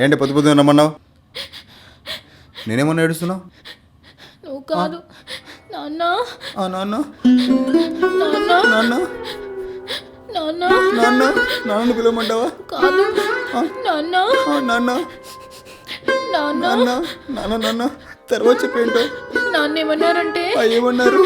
ఏంటి పొద్దు పొద్దున్న రమ్మన్నావు? నేనేమన్నా ఏడుస్తున్నావు? నువ్వు కాదు నాన్న. నాన్న నాన్న నాన్న నాన్న నాన్న నాన్న పిలవమంటావా? కాదు నాన్న నాన్న నాన్న నాన్న నాన్న నాన్న తర్వాత చెప్పేంటో. నాన్న ఏమన్నారంటే ఏమన్నారు?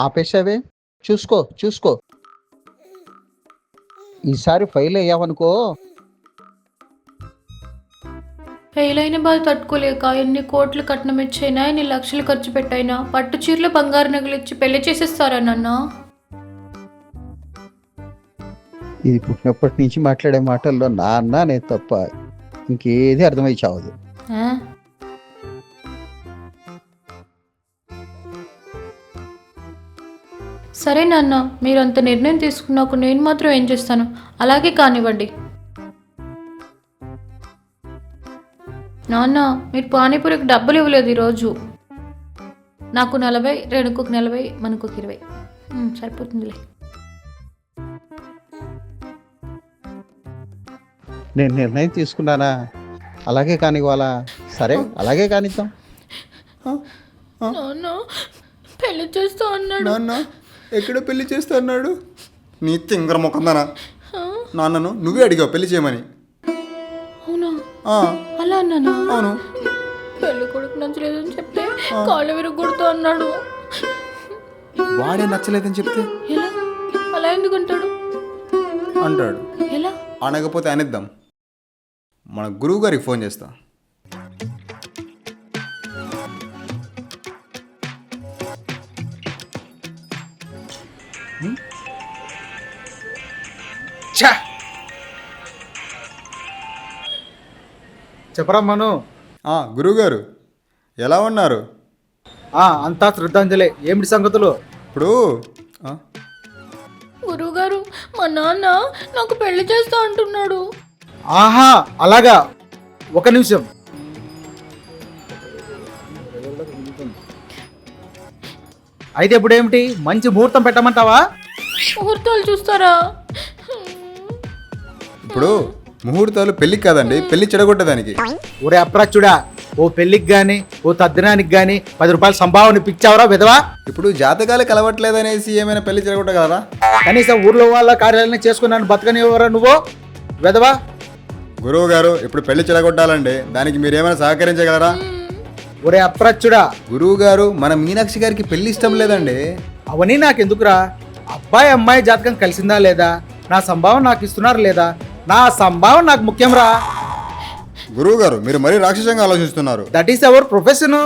ఆపేసావే? చూసుకో చూసుకో, ఈసారి ఫెయిల్ అయ్యావనుకో. ఫెయిల్ అయిన బాధ తట్టుకోలేక ఎన్ని కోట్లు కట్నం ఇచ్చైనా ఎన్ని లక్షలు ఖర్చు పెట్టైనా పట్టు చీరలు బంగారు నగలు ఇచ్చి పెళ్లి చేసేస్తారా నాన్న? ఇది పుట్టినప్పటి నుంచి మాట్లాడే మాటల్లో నాన్న నేను తప్ప ఇంకేది అర్థమై చావదు. ఆ? సరే నాన్న, మీరు అంత నిర్ణయం తీసుకున్నాక నేను మాత్రం ఏం చేస్తాను? అలాగే కానివ్వండి. నాన్న, మీరు పానీపూరికి డబ్బులు ఇవ్వలేదు ఈరోజు. నాకు 40, రేణుకు 40, మనకు 20 సరిపోతుందిలే. నేను నిర్ణయం తీసుకున్నానా? అలాగే కానివ్వాలా? సరే అలాగే కానిద్దాం. నాన్న పెళ్లి చేస్తా అన్నాడు. నాన్న ఎక్కడ పెళ్లి చేస్తా అన్నాడు? నీ తింగర మొక్కందానా? నాన్నను నువ్వే అడిగావు పెళ్లి చేయమని. అవునా? ఆ, అలా అన్నానా? అవును. పెళ్లి కొడుకు నచ్చలేదని చెప్తే కాళ్ళు విరగొడుతూ అన్నాడు. వాడే నచ్చలేదని చెప్తే ఎలా? అలా ఎందుకంటాడు? అంటాడు. ఎలా? అనకపోతే అనిద్దాం. మన గురువు గారికి ఫోన్ చేస్తా. చెప్పరా మను. గురువు గారు ఎలా ఉన్నారు? అంతా శ్రద్ధాంజలి. ఏమిటి సంగతులు? ఇప్పుడు గురువుగారు, మా నాన్న నాకు పెళ్లి చేస్తా అంటున్నాడు. ఆహా, అలాగా. ఒక నిమిషం. అయితే ఇప్పుడు ఏమిటి? మంచి ముహూర్తం పెట్టమంటావా? ముహూర్తాలు చూస్తారా? ఇప్పుడు ముహూర్తాలు పెళ్ళికి కాదండి, పెళ్లి చెడగొట్టడానికి. ఒరే అప్రాచుడా, ఓ పెళ్ళికి గాని ఓ తద్దినానికి గాని 10 రూపాయలు సంభావన ఇప్పించావరా విధవా? ఇప్పుడు జాతకాలు కలవట్లేదనేసి ఏమైనా పెళ్లి చెడగొట్టగలరా? కనీసం ఊర్లో వాళ్ళ కార్యాలయం చేసుకున్నాను బతకనివ్వరా నువ్వు విధవా? గురువు గారు ఇప్పుడు పెళ్లి చెడగొట్టాలండి, దానికి మీరేమైనా సహకరించగలరా? ఒరే అప్రాచుడా, గురువు గారు మన మీనాక్షి గారికి పెళ్లి ఇష్టం లేదండి. అవన్నీ నాకెందుకురా? అబ్బాయి అమ్మాయి జాతకం కలిసిందా లేదా, నా సంభావన నాకు ఇస్తున్నారు లేదా, నా సంభావన నాకు ముఖ్యం రా. గురువు గారు మీరు మరీ రాక్షసంగా ఆలోచిస్తున్నారు. That is our profession.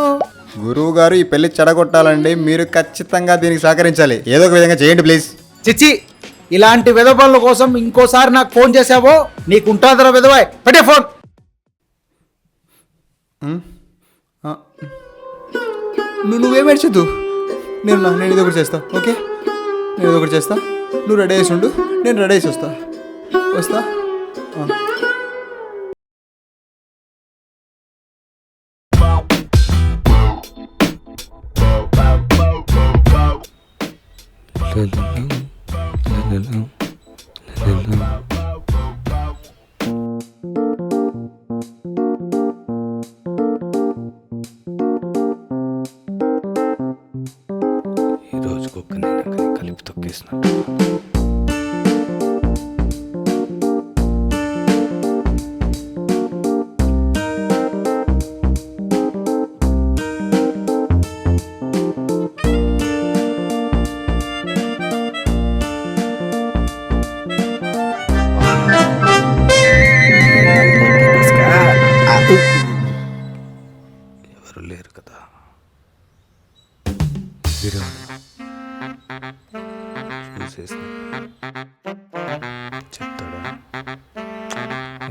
గురువు గారు ఈ పెళ్లి చెడగొట్టాలండి, మీరు ఖచ్చితంగా దీనికి సహకరించాలి. ఏదో ఒక విధంగా చేయండి ప్లీజ్. చిచ్చి, ఇలాంటి విధవ పనుల కోసం ఇంకోసారి నాకు ఫోన్ చేసావో నీకుంటాదరా విధవాయ్. పెట్టే ఫోన్. నువ్వేమేడ్చొద్దు, నేను ఇది ఒకటి చేస్తా. ఓకే, నేను ఇది ఒకటి చేస్తా. నువ్వు రెడీ చేసి ఉండు, నేను రెడీ చేసి వస్తా. ఈ రోజుకొక్క నేను కలిపి తొక్కేసినట్టు.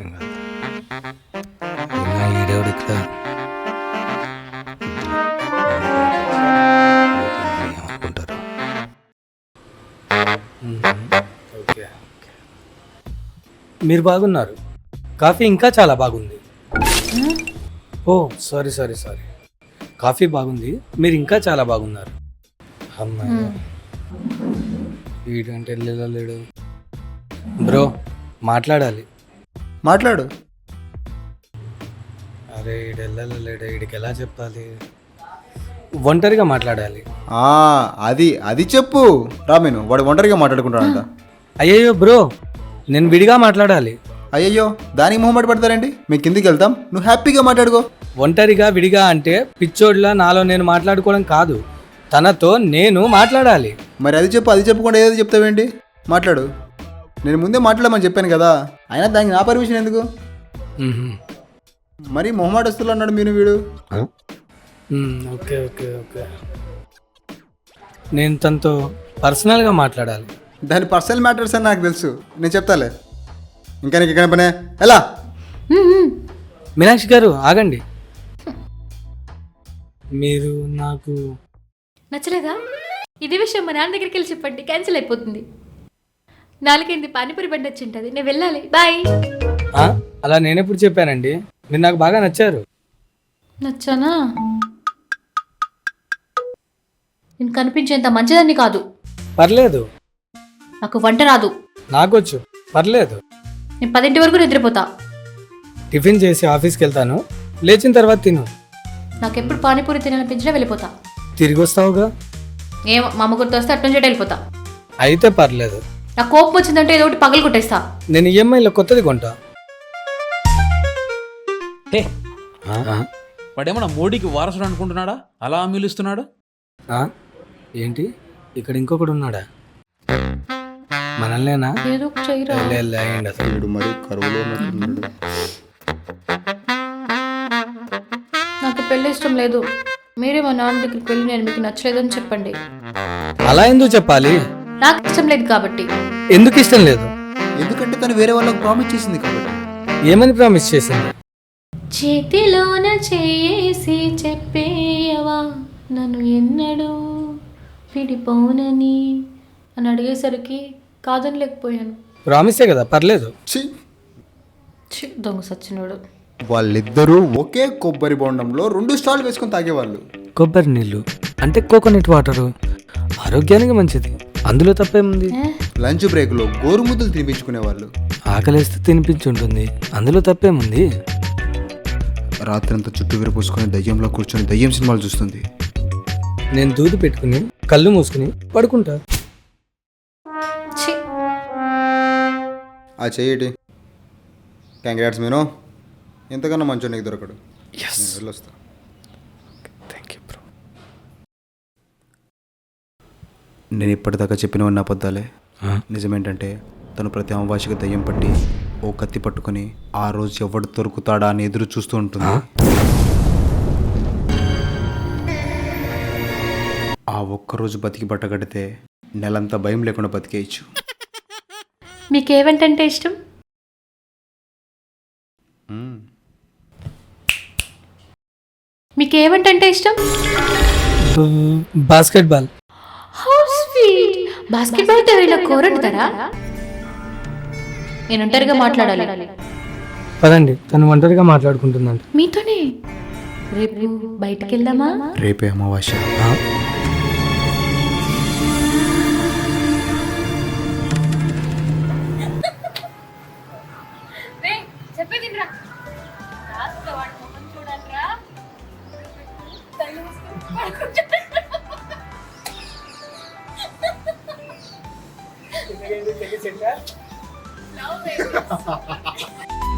ఇంకా ఈడేవాడు ఇక్కడ ఏమనుకుంటారు? ఓకే మీరు బాగున్నారు. కాఫీ ఇంకా చాలా బాగుంది. ఓ సారీ సారీ సారీ. కాఫీ బాగుంది, మీరు ఇంకా చాలా బాగున్నారు. అమ్మాయి వీడంటే లేడు. బ్రో మాట్లాడాలి. మాట్లాడు. అరే ఈడు లేడు, వీడికి ఎలా చెప్పాలి? ఒంటరిగా మాట్లాడాలి. అది చెప్పు రామేను. వాడు ఒంటరిగా మాట్లాడుకుంటాడంట. అయ్యయ్యో బ్రో, నేను విడిగా మాట్లాడాలి. అయ్యయ్యో, దానికి మొహమాట పడతారండి. మేము కిందికి వెళ్తాం, నువ్వు హ్యాపీగా మాట్లాడుకో. ఒంటరిగా విడిగా అంటే పిచ్చోడ్లా నాలో నేను మాట్లాడుకోవడం కాదు, తనతో నేను మాట్లాడాలి. మరి అది చెప్పకుండా ఏదో చెప్తావేంటి? మాట్లాడు. నేను ముందే మాట్లాడమని చెప్పాను కదా, అయినా దానికి నా పర్మిషన్ ఎందుకు? మరి మొహమాట వస్తులు అన్నాడు వీడు. ఓకే ఓకే ఓకే, నేను తనతో పర్సనల్గా మాట్లాడాలి. దాని పర్సనల్ మ్యాటర్స్ అని నాకు తెలుసు, నేను చెప్తాలే. ఇంకా నీకు ఎక్కడ పనే? ఎలా? మీనాక్షి గారు ఆగండి. మీరు నాకు నచ్చలేదా? ఇదే విషయం మా నాన్న దగ్గరికి వెళ్ళి చెప్పండి, క్యాన్సిల్ అయిపోతుంది. నాలుగైంది పానీపూరి బండి వచ్చి ఉంటుంది, నేను వెళ్ళాలి. బాయ్. అలా నేనెప్పుడు చెప్పానండి? మీరు నాకు బాగా నచ్చారు. నచ్చానా? నేను కనిపించేంత మంచిదాన్ని కాదు. పర్లేదు. నాకు వంట రాదు. నాకొచ్చు, పర్లేదు. నేను 10 వరకు నిద్రపోతా. టిఫిన్ చేసి ఆఫీస్కి వెళ్తాను, లేచిన తర్వాత తిను. నాకు ఎప్పుడు పానీపూరి తినాలనిపించినా వెళ్ళిపోతా. తిరిగి వస్తావుగా? ఏమో మా అమ్మ గుర్తు వస్తే అటు నుంచి వెళ్ళిపోతా. అయితే పర్లేదు. నాకు కోపం వచ్చిందంటే ఏదో ఒకటి పగలు కొట్టేస్తా. నేను ఈఎంఐలో కొత్తది కొంటా. వాడేమన్నా మోడీకి వారసుడు అనుకుంటున్నాడా? అలా అమ్మిలుస్తున్నాడు. ఏంటి ఇక్కడ ఇంకొకడు ఉన్నాడా? మనల్నేనా? ఏదో ఒక చెయ్యరా. అయ్యండి అసలు. వీడు మరి కరువులో ఉన్నట్టున్నాడు. నాకు పెళ్లి ఇష్టం లేదు. మీరే మా నాన్న దగ్గరికి వెళ్ళి నేను మీకు నచ్చలేదని చెప్పండి. అలా ఎందుకు చెప్పాలి? నాకు ఇష్టం లేదు కాబట్టి. ఎందుకు ఇష్టం లేదు? ఎందుకంటే తను వేరే వాళ్ళకి ప్రామిస్ చేసింది కాబట్టి. ఏమని ప్రామిస్ చేసింది? చేతిలోన చేసి చెప్పేయవా నన్ను ఎన్నడూ విడిపోనని అని అడిగేసరికి కాదని లేకపోయాను. ప్రామిసే కదా, పర్లేదు. దొంగ సచ్చినోడు. వాళ్ళిద్దరూ ఒకే కొబ్బరి బొండంలో 2 స్టాల్ వేసుకొని తాగేవాళ్ళు. కొబ్బరి నీళ్ళు అంటే కోకోనట్ వాటరు, ఆరోగ్యానికి మంచిది, అందులో తప్పేముంది? లంచ్ బ్రేక్లో గోరుముద్దలు తినిపించుకునేవాళ్ళు. ఆకలిస్తే తినిపించుంటుంది, అందులో తప్పేముంది? రాత్రంతా చుట్టూ విరపోసుకొని దయ్యంలో కూర్చొని దయ్యం సినిమాలు చూస్తుంది. నేను దూది పెట్టుకుని కళ్ళు మూసుకుని పడుకుంటా. ఆ చెయ్యటి. కంగ్రాట్స్ మీనో, ఎంతకన్నా మంచో నీకు దొరకడు. వెళ్ళొస్తా. Thank you bro. నేను ఇప్పటిదాకా చెప్పినవన్నీ అబద్ధాలే. నిజమేంటంటే తను ప్రతి అమావాస్యకి దయ్యం పట్టి ఓ కత్తి పట్టుకొని ఆ రోజు ఎవడు దొరుకుతాడా అని ఎదురు చూస్తూ ఉంటుంది. ఆ ఒక్కరోజు బతికి బట్టగడితే నెలంతా భయం లేకుండా బతికేయచ్చు. మీకేవంటంటే ఇష్టం? మీకేవంటంటే ఇష్టం? Basket ball. How sweet. Basket ball తో ఇలా కోరంటారా? నేను ఒంటరిగా మాట్లాడాలి. పదండి, తను ఒంటరిగా మాట్లాడుకుంటుందంట. మీతోనే. రేపు బయటికి వెళ్దామా? రేపే అమావాస్య. No, baby.